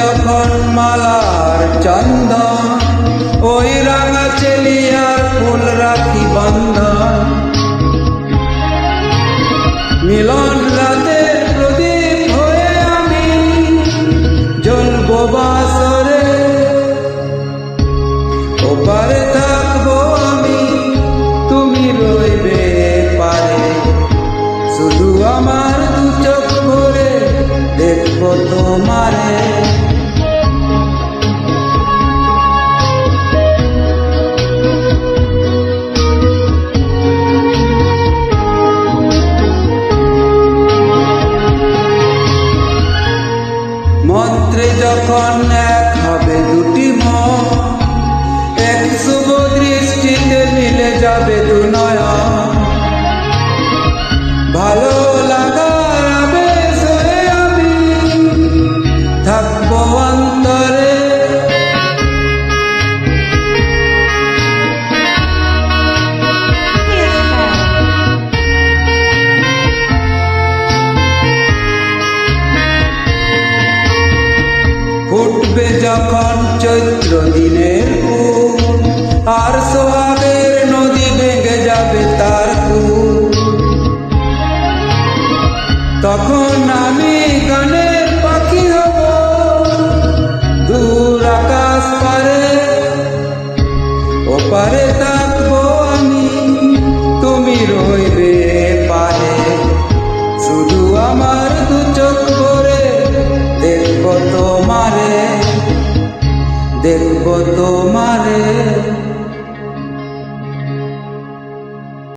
যখন মালার চন্দন, ওই রাঙা চেলিয়ার ফুল রাখি বন্ধন। মিলন রাতের প্রদীপ হয়ে আমি জ্বলবো বাসরে, ওপারে থাকবো আমি, তুমি রইবে পারে। শুধু আমার দু চোখ ভরে দেখবো তোমারে। মন্ত্রে যখন এক হবে দুটি মন, এক শুভ দৃষ্টিতে মিলে যাবে দু নয়ন। ভালো লাগার আবেশ হয়ে আমি থাকবো অন্তরে। ফুটবে যখন চৈত্র দিনের ফুল, আর সোহাগের নদী ভেঙে যাবে তার কুল। তখন আমি গানের পাখি হব দূর আকাশ পারে, ওপারে থাকবো আমি, তুমি রইবে পারে। শুধু আমার দু চোখ ভরে দেখবো তোমারে, দেখবো তোমারে।